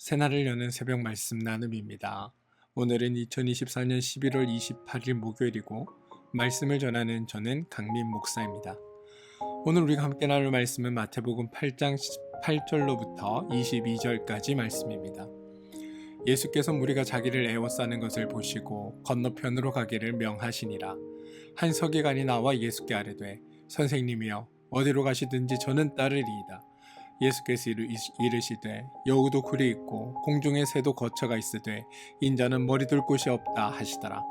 새날을 여는 새벽 말씀 나눔입니다. 오늘은 2024년 11월 28일 목요일이고 말씀을 전하는 저는 강민 목사입니다. 오늘 우리가 함께 나눌 말씀은 마태복음 8장 18절로부터 22절까지 말씀입니다. 예수께서 무리가 자기를 에워싸는 것을 보시고 건너편으로 가기를 명하시니라. 한 서기관이 나와 예수께 아뢰되 선생님이여 어디로 가시든지 저는 따르리이다. 예수께서 이르시되 여우도 굴이 있고 공중의 새도 거처가 있으되 인자는 머리 둘 곳이 없다 하시더라.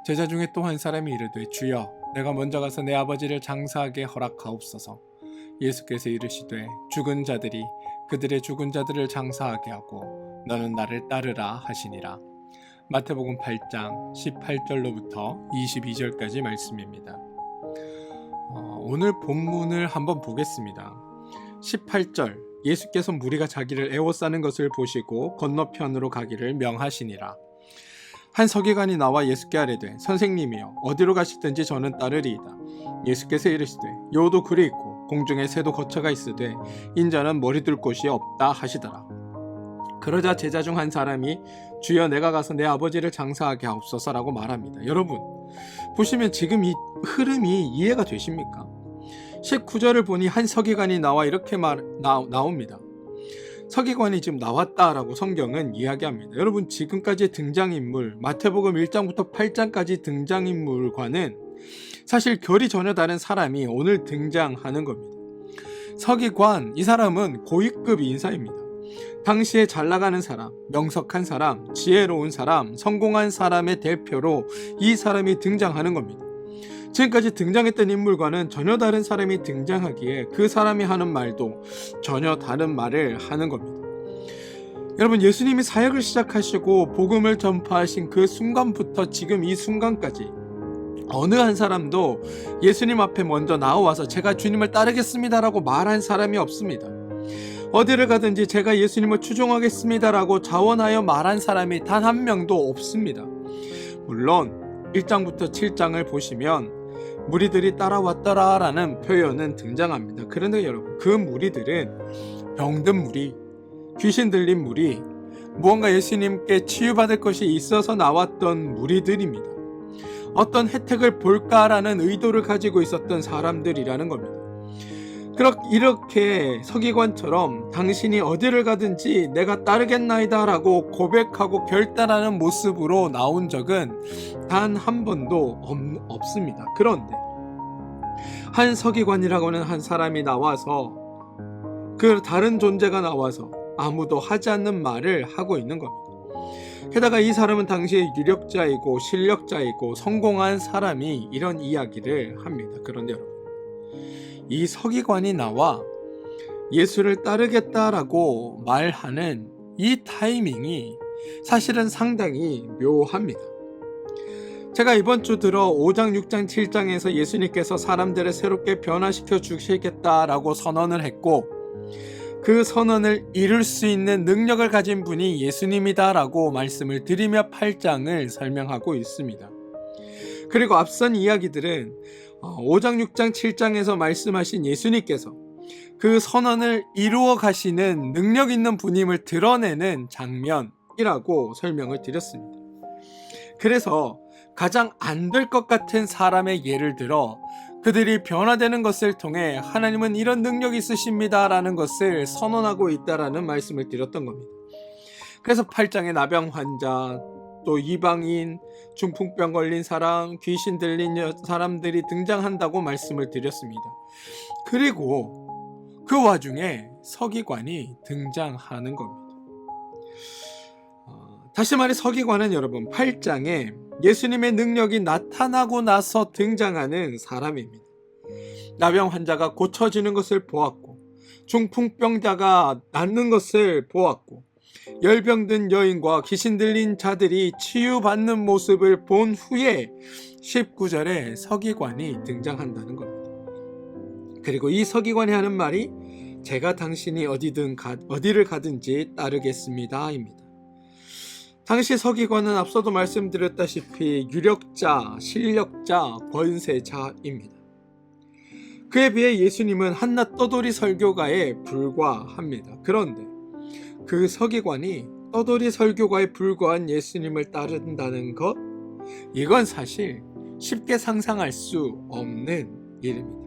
제자 중에 또 한 사람이 이르되 주여 내가 먼저 가서 내 아버지를 장사하게 허락하옵소서. 예수께서 이르시되 죽은 자들이 그들의 죽은 자들을 장사하게 하고 너는 나를 따르라 하시니라. 마태복음 8장 18절로부터 22절까지 말씀입니다. 오늘 본문을 한번 보겠습니다. 18절 예수께서 무리가 자기를 에워싸는 것을 보시고 건너편으로 가기를 명하시니라. 한 서기관이 나와 예수께 아뢰되 선생님이여 어디로 가시든지 저는 따르리이다. 예수께서 이르시되 여우도 굴이 있고 공중에 새도 거처가 있으되 인자는 머리 둘 곳이 없다 하시더라. 그러자 제자 중 한 사람이 주여 내가 가서 내 아버지를 장사하게 하옵소서라고 말합니다. 여러분 보시면 지금 이 흐름이 이해가 되십니까? 19절을 보니 한 서기관이 나와 이렇게 나옵니다. 서기관이 지금 나왔다라고 성경은 이야기합니다. 여러분 지금까지 등장인물 마태복음 1장부터 8장까지 등장인물과는 사실 결이 전혀 다른 사람이 오늘 등장하는 겁니다. 서기관, 이 사람은 고위급 인사입니다. 당시에 잘 나가는 사람, 명석한 사람, 지혜로운 사람, 성공한 사람의 대표로 이 사람이 등장하는 겁니다. 지금까지 등장했던 인물과는 전혀 다른 사람이 등장하기에 그 사람이 하는 말도 전혀 다른 말을 하는 겁니다. 여러분 예수님이 사역을 시작하시고 복음을 전파하신 그 순간부터 지금 이 순간까지 어느 한 사람도 예수님 앞에 먼저 나와서 제가 주님을 따르겠습니다 라고 말한 사람이 없습니다. 어디를 가든지 제가 예수님을 추종하겠습니다 라고 자원하여 말한 사람이 단 한 명도 없습니다. 물론 1장부터 7장을 보시면 무리들이 따라왔더라 라는 표현은 등장합니다. 그런데 여러분 그 무리들은 병든 무리, 귀신 들린 무리, 무언가 예수님께 치유받을 것이 있어서 나왔던 무리들입니다. 어떤 혜택을 볼까라는 의도를 가지고 있었던 사람들이라는 겁니다. 이렇게 서기관처럼 당신이 어디를 가든지 내가 따르겠나이다 라고 고백하고 결단하는 모습으로 나온 적은 단 한 번도 없습니다. 그런데 한 서기관이라고는 한 사람이 나와서 그 다른 존재가 나와서 아무도 하지 않는 말을 하고 있는 겁니다. 게다가 이 사람은 당시에 유력자이고 실력자이고 성공한 사람이 이런 이야기를 합니다. 그런데 여러분 이 서기관이 나와 예수를 따르겠다라고 말하는 이 타이밍이 사실은 상당히 묘합니다. 제가 이번 주 들어 5장, 6장, 7장에서 예수님께서 사람들을 새롭게 변화시켜 주시겠다라고 선언을 했고 그 선언을 이룰 수 있는 능력을 가진 분이 예수님이다라고 말씀을 드리며 8장을 설명하고 있습니다. 그리고 앞선 이야기들은 5장, 6장, 7장에서 말씀하신 예수님께서 그 선언을 이루어 가시는 능력 있는 분임을 드러내는 장면이라고 설명을 드렸습니다. 그래서 가장 안 될 것 같은 사람의 예를 들어 그들이 변화되는 것을 통해 하나님은 이런 능력이 있으십니다 라는 것을 선언하고 있다라는 말씀을 드렸던 겁니다. 그래서 8장에 나병 환자, 또 이방인, 중풍병 걸린 사람, 귀신 들린 사람들이 등장한다고 말씀을 드렸습니다. 그리고 그 와중에 서기관이 등장하는 겁니다. 다시 말해 서기관은 여러분 8장에 예수님의 능력이 나타나고 나서 등장하는 사람입니다. 나병 환자가 고쳐지는 것을 보았고 중풍병자가 낫는 것을 보았고 열병든 여인과 귀신 들린 자들이 치유받는 모습을 본 후에 19절에 서기관이 등장한다는 겁니다. 그리고 이 서기관이 하는 말이 제가 당신이 어디를 가든지 따르겠습니다 입니다. 당시 서기관은 앞서도 말씀드렸다시피 유력자, 실력자, 권세자입니다. 그에 비해 예수님은 한낱 떠돌이 설교가에 불과합니다. 그런데 그 서기관이 떠돌이 설교가에 불과한 예수님을 따른다는 것, 이건 사실 쉽게 상상할 수 없는 일입니다.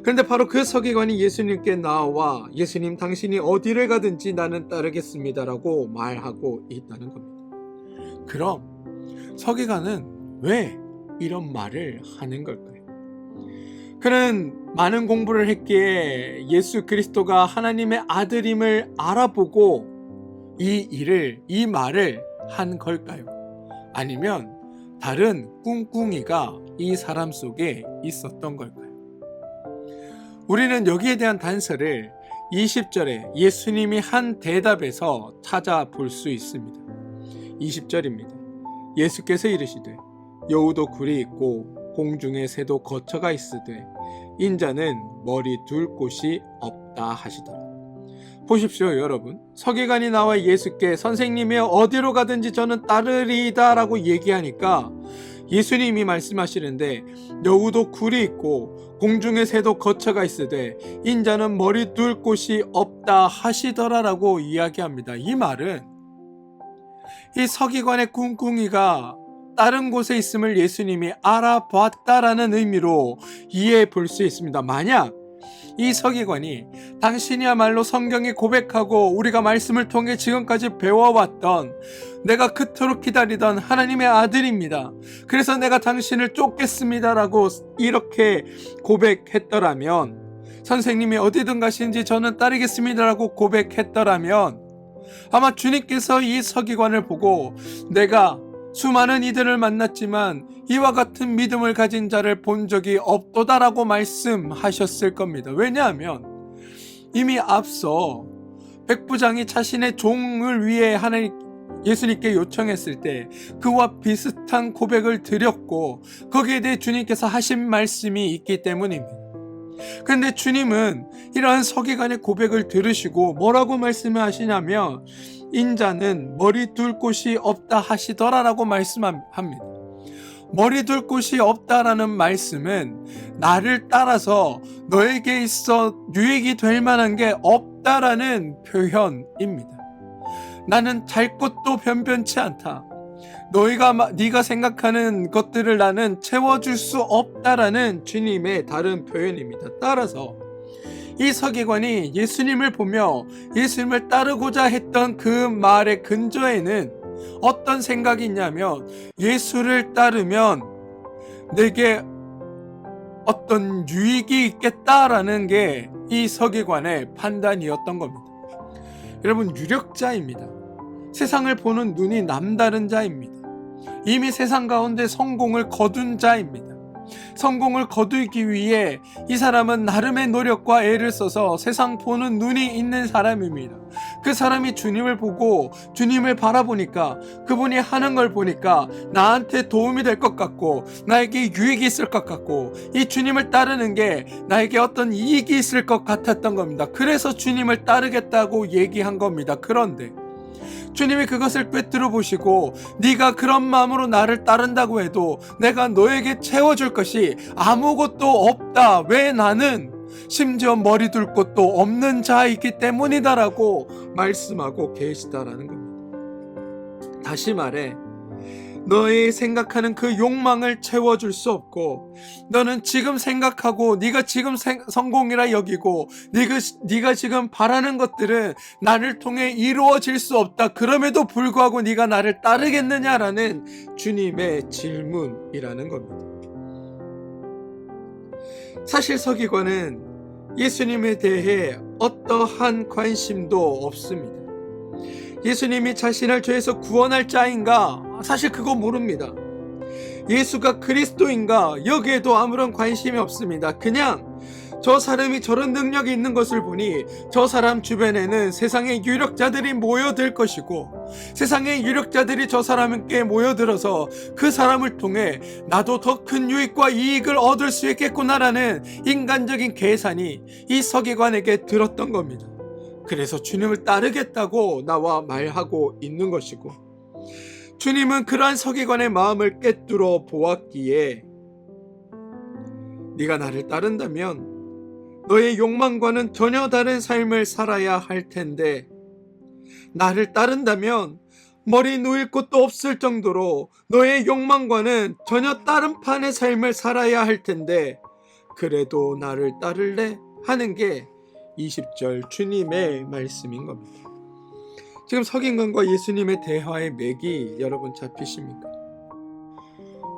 그런데 바로 그 서기관이 예수님께 나와 예수님 당신이 어디를 가든지 나는 따르겠습니다라고 말하고 있다는 겁니다. 그럼 서기관은 왜 이런 말을 하는 걸까요? 그는 많은 공부를 했기에 예수 그리스도가 하나님의 아들임을 알아보고 이 말을 한 걸까요? 아니면 다른 꿍꿍이가 이 사람 속에 있었던 걸까요? 우리는 여기에 대한 단서를 20절에 예수님이 한 대답에서 찾아볼 수 있습니다. 20절입니다. 예수께서 이르시되 여우도 굴이 있고 공중에 새도 거처가 있으되 인자는 머리 둘 곳이 없다 하시더라. 보십시오 여러분, 서기관이 나와 예수께 선생님이여 어디로 가든지 저는 따르리이다 라고 얘기하니까 예수님이 말씀하시는데 여우도 굴이 있고 공중에 새도 거처가 있으되 인자는 머리 둘 곳이 없다 하시더라 라고 이야기합니다. 이 말은 이 서기관의 꿍꿍이가 다른 곳에 있음을 예수님이 알아봤다라는 의미로 이해해 볼 수 있습니다. 만약 이 서기관이 당신이야말로 성경이 고백하고 우리가 말씀을 통해 지금까지 배워왔던 내가 그토록 기다리던 하나님의 아들입니다. 그래서 내가 당신을 쫓겠습니다 라고 이렇게 고백했더라면, 선생님이 어디든 가시는지 저는 따르겠습니다 라고 고백했더라면 아마 주님께서 이 서기관을 보고 내가 수많은 이들을 만났지만 이와 같은 믿음을 가진 자를 본 적이 없도다라고 말씀하셨을 겁니다. 왜냐하면 이미 앞서 백부장이 자신의 종을 위해 예수님께 요청했을 때 그와 비슷한 고백을 드렸고 거기에 대해 주님께서 하신 말씀이 있기 때문입니다. 그런데 주님은 이러한 서기관의 고백을 들으시고 뭐라고 말씀을 하시냐면 인자는 머리 둘 곳이 없다 하시더라라고 말씀합니다. 머리 둘 곳이 없다라는 말씀은 나를 따라서 너에게 있어 유익이 될 만한 게 없다라는 표현입니다. 나는 잘 것도 변변치 않다. 네가 생각하는 것들을 나는 채워줄 수 없다라는 주님의 다른 표현입니다. 따라서 이 서기관이 예수님을 보며 예수님을 따르고자 했던 그 말의 근저에는 어떤 생각이 있냐면 예수를 따르면 내게 어떤 유익이 있겠다라는 게 이 서기관의 판단이었던 겁니다. 여러분, 유력자입니다. 세상을 보는 눈이 남다른 자입니다. 이미 세상 가운데 성공을 거둔 자입니다. 성공을 거두기 위해 이 사람은 나름의 노력과 애를 써서 세상 보는 눈이 있는 사람입니다. 그 사람이 주님을 보고 주님을 바라보니까 그분이 하는 걸 보니까 나한테 도움이 될 것 같고 나에게 유익이 있을 것 같고 이 주님을 따르는 게 나에게 어떤 이익이 있을 것 같았던 겁니다. 그래서 주님을 따르겠다고 얘기한 겁니다. 그런데 주님이 그것을 꿰뚫어 보시고 네가 그런 마음으로 나를 따른다고 해도 내가 너에게 채워줄 것이 아무것도 없다. 왜 나는 심지어 머리 둘 곳도 없는 자이기 때문이다라고 말씀하고 계시다라는 겁니다. 다시 말해 너의 생각하는 그 욕망을 채워줄 수 없고 너는 지금 생각하고 네가 지금 성공이라 여기고 네가 지금 바라는 것들은 나를 통해 이루어질 수 없다. 그럼에도 불구하고 네가 나를 따르겠느냐라는 주님의 질문이라는 겁니다. 사실 서기관은 예수님에 대해 어떠한 관심도 없습니다. 예수님이 자신을 죄에서 구원할 자인가? 사실 그거 모릅니다. 예수가 그리스도인가? 여기에도 아무런 관심이 없습니다. 그냥 저 사람이 저런 능력이 있는 것을 보니 저 사람 주변에는 세상의 유력자들이 모여들 것이고 세상의 유력자들이 저 사람께 모여들어서 그 사람을 통해 나도 더 큰 유익과 이익을 얻을 수 있겠구나라는 인간적인 계산이 이 서기관에게 들었던 겁니다. 그래서 주님을 따르겠다고 나와 말하고 있는 것이고 주님은 그러한 서기관의 마음을 꿰뚫어 보았기에 네가 나를 따른다면 너의 욕망과는 전혀 다른 삶을 살아야 할 텐데 나를 따른다면 머리 누일 곳도 없을 정도로 너의 욕망과는 전혀 다른 판의 삶을 살아야 할 텐데 그래도 나를 따를래? 하는 게 20절 주님의 말씀인 겁니다. 지금 서기관과 예수님의 대화의 맥이 여러분 잡히십니까?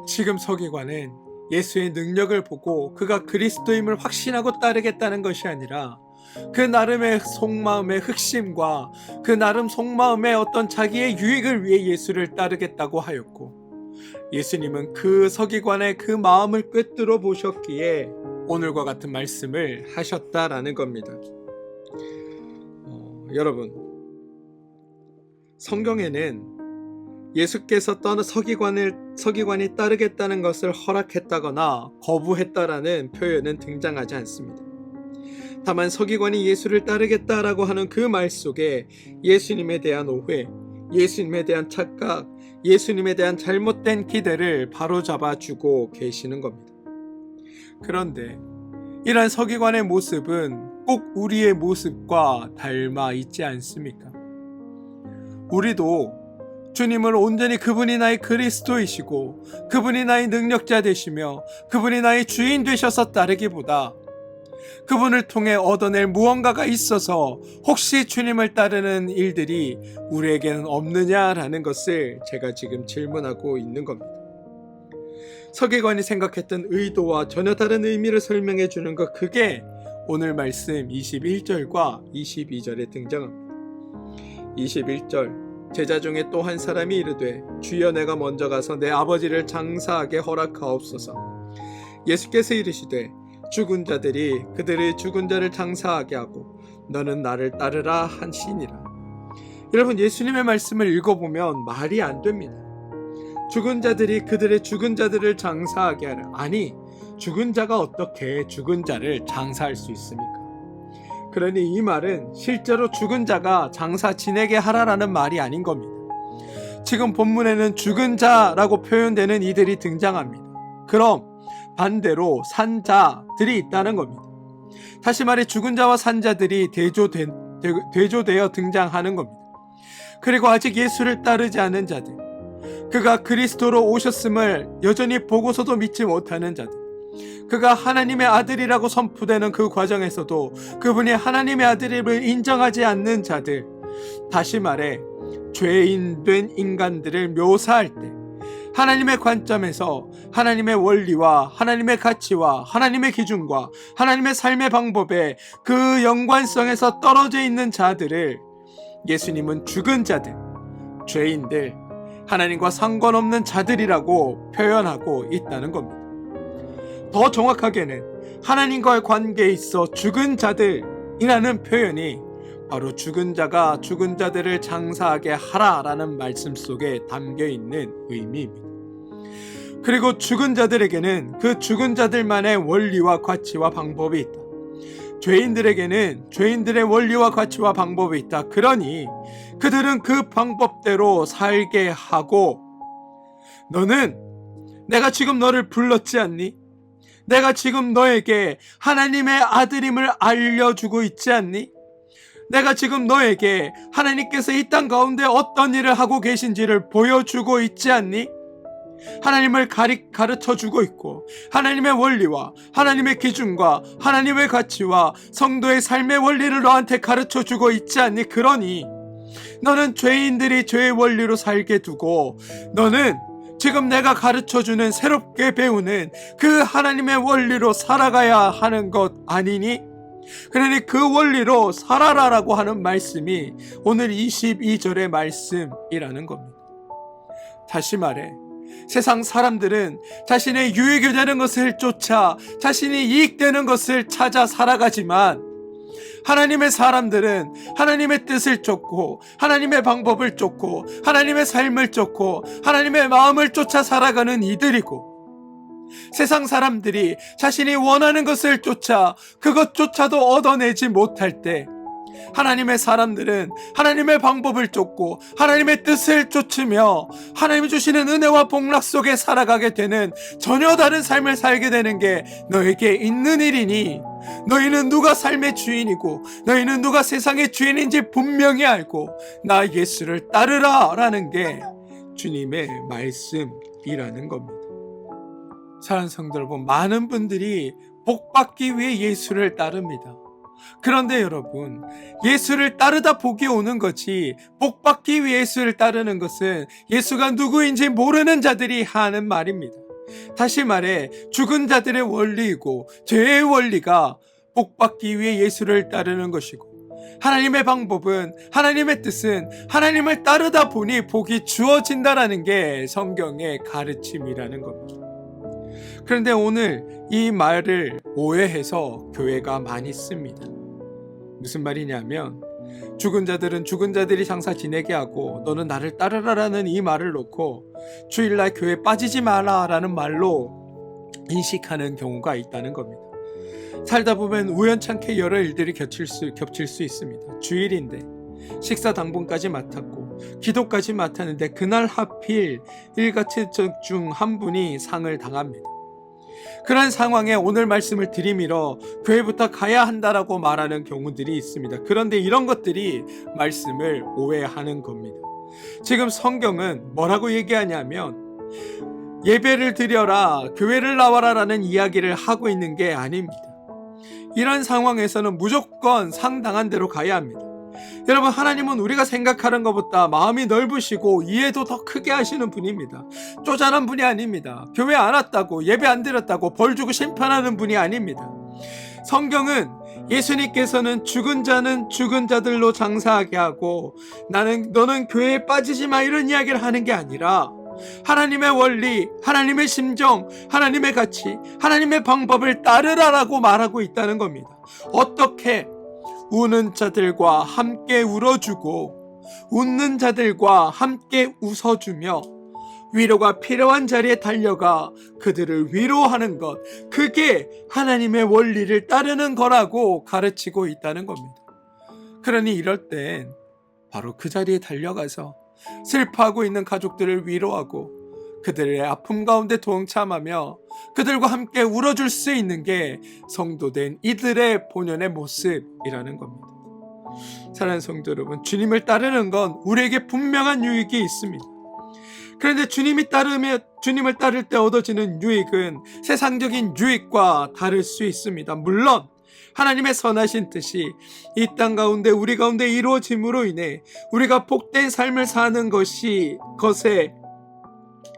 지금 서기관은 예수의 능력을 보고 그가 그리스도임을 확신하고 따르겠다는 것이 아니라 그 나름의 속마음의 흑심과 그 나름 속마음의 어떤 자기의 유익을 위해 예수를 따르겠다고 하였고, 예수님은 그 서기관의 그 마음을 꿰뚫어 보셨기에 오늘과 같은 말씀을 하셨다라는 겁니다. 여러분, 성경에는 예수께서 떠나 서기관이 따르겠다는 것을 허락했다거나 거부했다라는 표현은 등장하지 않습니다. 다만 서기관이 예수를 따르겠다라고 하는 그 말 속에 예수님에 대한 오해, 예수님에 대한 착각, 예수님에 대한 잘못된 기대를 바로잡아주고 계시는 겁니다. 그런데 이러한 서기관의 모습은 꼭 우리의 모습과 닮아 있지 않습니까? 우리도 주님을 온전히 그분이 나의 그리스도이시고 그분이 나의 능력자 되시며 그분이 나의 주인 되셔서 따르기보다 그분을 통해 얻어낼 무언가가 있어서 혹시 주님을 따르는 일들이 우리에게는 없느냐라는 것을 제가 지금 질문하고 있는 겁니다. 서기관이 생각했던 의도와 전혀 다른 의미를 설명해 주는 것, 그게 오늘 말씀 21절과 22절에 등장합니다. 21절, 제자 중에 또 한 사람이 이르되 주여 내가 먼저 가서 내 아버지를 장사하게 허락하옵소서. 예수께서 이르시되 죽은 자들이 그들의 죽은 자를 장사하게 하고 너는 나를 따르라 하시니라. 여러분, 예수님의 말씀을 읽어보면 말이 안 됩니다. 죽은 자들이 그들의 죽은 자들을 장사하게 하라. 아니, 죽은 자가 어떻게 죽은 자를 장사할 수 있습니까? 그러니 이 말은 실제로 죽은 자가 장사 지내게 하라라는 말이 아닌 겁니다. 지금 본문에는 죽은 자라고 표현되는 이들이 등장합니다. 그럼 반대로 산 자들이 있다는 겁니다. 다시 말해 죽은 자와 산 자들이 대조되어 등장하는 겁니다. 그리고 아직 예수를 따르지 않은 자들, 그가 그리스도로 오셨음을 여전히 보고서도 믿지 못하는 자들, 그가 하나님의 아들이라고 선포되는 그 과정에서도 그분이 하나님의 아들임을 인정하지 않는 자들, 다시 말해 죄인 된 인간들을 묘사할 때 하나님의 관점에서 하나님의 원리와 하나님의 가치와 하나님의 기준과 하나님의 삶의 방법에 그 연관성에서 떨어져 있는 자들을 예수님은 죽은 자들, 죄인들, 하나님과 상관없는 자들이라고 표현하고 있다는 겁니다. 더 정확하게는 하나님과의 관계에 있어 죽은 자들이라는 표현이 바로 죽은 자가 죽은 자들을 장사하게 하라라는 말씀 속에 담겨 있는 의미입니다. 그리고 죽은 자들에게는 그 죽은 자들만의 원리와 가치와 방법이 있다. 죄인들에게는 죄인들의 원리와 가치와 방법이 있다. 그러니 그들은 그 방법대로 살게 하고, 너는 내가 지금 너를 불렀지 않니? 내가 지금 너에게 하나님의 아들임을 알려주고 있지 않니? 내가 지금 너에게 하나님께서 이 땅 가운데 어떤 일을 하고 계신지를 보여주고 있지 않니? 하나님을 가르쳐주고 있고 하나님의 원리와 하나님의 기준과 하나님의 가치와 성도의 삶의 원리를 너한테 가르쳐주고 있지 않니? 그러니 너는 죄인들이 죄의 원리로 살게 두고 너는 지금 내가 가르쳐주는 새롭게 배우는 그 하나님의 원리로 살아가야 하는 것 아니니? 그러니 그 원리로 살아라라고 하는 말씀이 오늘 22절의 말씀이라는 겁니다. 다시 말해 세상 사람들은 자신의 유익이 되는 것을 쫓아 자신이 이익되는 것을 찾아 살아가지만, 하나님의 사람들은 하나님의 뜻을 쫓고 하나님의 방법을 쫓고 하나님의 삶을 쫓고 하나님의 마음을 쫓아 살아가는 이들이고, 세상 사람들이 자신이 원하는 것을 쫓아 그것조차도 얻어내지 못할 때 하나님의 사람들은 하나님의 방법을 쫓고 하나님의 뜻을 쫓으며 하나님이 주시는 은혜와 복락 속에 살아가게 되는 전혀 다른 삶을 살게 되는 게 너에게 있는 일이니 너희는 누가 삶의 주인이고 너희는 누가 세상의 주인인지 분명히 알고 나 예수를 따르라 라는 게 주님의 말씀이라는 겁니다. 사랑하는 성도 여러분, 많은 분들이 복받기 위해 예수를 따릅니다. 그런데 여러분, 예수를 따르다 복이 오는 거지 복받기 위해 예수를 따르는 것은 예수가 누구인지 모르는 자들이 하는 말입니다. 다시 말해 죽은 자들의 원리이고 죄의 원리가 복받기 위해 예수를 따르는 것이고 하나님의 방법은 하나님의 뜻은 하나님을 따르다 보니 복이 주어진다라는 게 성경의 가르침이라는 겁니다. 그런데 오늘 이 말을 오해해서 교회가 많이 씁니다. 무슨 말이냐면 죽은 자들은 죽은 자들이 장사 지내게 하고 너는 나를 따르라라는 이 말을 놓고 주일날 교회 빠지지 마라라는 말로 인식하는 경우가 있다는 겁니다. 살다 보면 우연찮게 여러 일들이 겹칠 수 있습니다. 주일인데 식사 당번까지 맡았고 기도까지 맡았는데 그날 하필 일가친척 중 한 분이 상을 당합니다. 그런 상황에 오늘 말씀을 들이밀어 교회부터 가야 한다라고 말하는 경우들이 있습니다. 그런데 이런 것들이 말씀을 오해하는 겁니다. 지금 성경은 뭐라고 얘기하냐면 예배를 드려라, 교회를 나와라 라는 이야기를 하고 있는 게 아닙니다. 이런 상황에서는 무조건 상당한 대로 가야 합니다. 여러분, 하나님은 우리가 생각하는 것보다 마음이 넓으시고 이해도 더 크게 하시는 분입니다. 쪼잔한 분이 아닙니다. 교회 안 왔다고 예배 안 드렸다고 벌 주고 심판하는 분이 아닙니다. 성경은 예수님께서는 죽은 자는 죽은 자들로 장사하게 하고 너는 교회에 빠지지 마 이런 이야기를 하는 게 아니라 하나님의 원리, 하나님의 심정, 하나님의 가치, 하나님의 방법을 따르라라고 말하고 있다는 겁니다. 어떻게? 우는 자들과 함께 울어주고 웃는 자들과 함께 웃어주며 위로가 필요한 자리에 달려가 그들을 위로하는 것, 그게 하나님의 원리를 따르는 거라고 가르치고 있다는 겁니다. 그러니 이럴 땐 바로 그 자리에 달려가서 슬퍼하고 있는 가족들을 위로하고 그들의 아픔 가운데 동참하며 그들과 함께 울어줄 수 있는 게 성도된 이들의 본연의 모습이라는 겁니다. 사랑하는 성도 여러분, 주님을 따르는 건 우리에게 분명한 유익이 있습니다. 그런데 주님을 따를 때 얻어지는 유익은 세상적인 유익과 다를 수 있습니다. 물론 하나님의 선하신 뜻이 이 땅 가운데 우리 가운데 이루어짐으로 인해 우리가 복된 삶을 사는 것에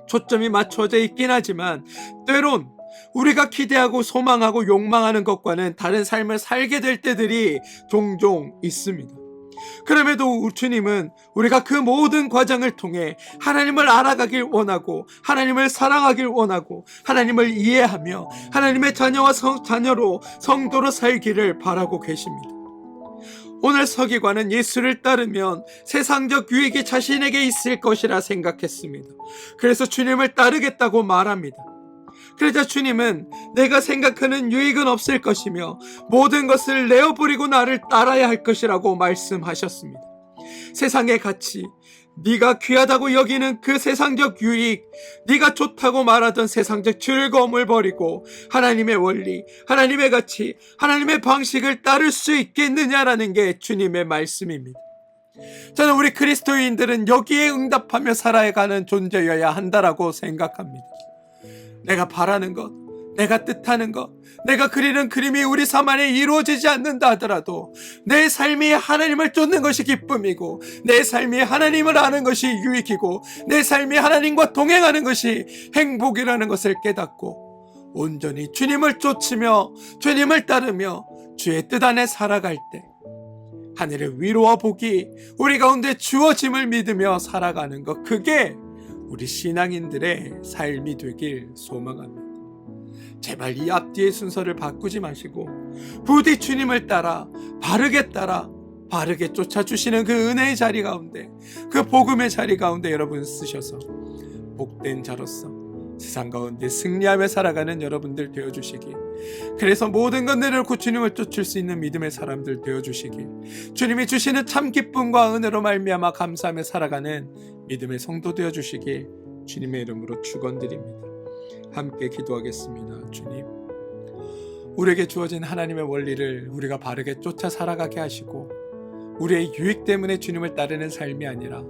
초점이 맞춰져 있긴 하지만 때론 우리가 기대하고 소망하고 욕망하는 것과는 다른 삶을 살게 될 때들이 종종 있습니다. 그럼에도 주님은 우리가 그 모든 과정을 통해 하나님을 알아가길 원하고 하나님을 사랑하길 원하고 하나님을 이해하며 하나님의 자녀로 성도로 살기를 바라고 계십니다. 오늘 서기관은 예수를 따르면 세상적 유익이 자신에게 있을 것이라 생각했습니다. 그래서 주님을 따르겠다고 말합니다. 그러자 주님은 내가 생각하는 유익은 없을 것이며 모든 것을 내어버리고 나를 따라야 할 것이라고 말씀하셨습니다. 세상의 가치, 네가 귀하다고 여기는 그 세상적 유익, 네가 좋다고 말하던 세상적 즐거움을 버리고 하나님의 원리, 하나님의 가치, 하나님의 방식을 따를 수 있겠느냐라는 게 주님의 말씀입니다. 저는 우리 그리스도인들은 여기에 응답하며 살아가는 존재여야 한다라고 생각합니다. 내가 바라는 것, 내가 뜻하는 것, 내가 그리는 그림이 우리 삶 안에 이루어지지 않는다 하더라도 내 삶이 하나님을 쫓는 것이 기쁨이고 내 삶이 하나님을 아는 것이 유익이고 내 삶이 하나님과 동행하는 것이 행복이라는 것을 깨닫고 온전히 주님을 쫓으며 주님을 따르며 주의 뜻 안에 살아갈 때 하늘의 위로와 복이 우리 가운데 주어짐을 믿으며 살아가는 것, 그게 우리 신앙인들의 삶이 되길 소망합니다. 제발 이 앞뒤의 순서를 바꾸지 마시고 부디 주님을 따라 바르게 쫓아주시는 그 은혜의 자리 가운데, 그 복음의 자리 가운데 여러분 쓰셔서 복된 자로서 세상 가운데 승리하며 살아가는 여러분들 되어주시길, 그래서 모든 것 내려놓고 주님을 쫓을 수 있는 믿음의 사람들 되어주시길, 주님이 주시는 참 기쁨과 은혜로 말미암아 감사하며 살아가는 믿음의 성도 되어주시길 주님의 이름으로 축원드립니다. 함께 기도하겠습니다. 주님, 우리에게 주어진 하나님의 원리를 우리가 바르게 쫓아 살아가게 하시고, 우리의 유익 때문에 주님을 따르는 삶이 아니라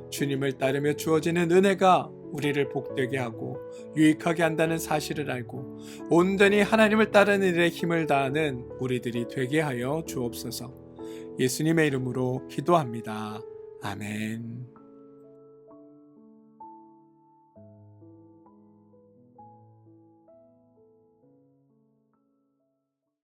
주님을 따르며 주어지는 은혜가 우리를 복되게 하고 유익하게 한다는 사실을 알고 온전히 하나님을 따르는 일에 힘을 다하는 우리들이 되게 하여 주옵소서. 예수님의 이름으로 기도합니다. 아멘.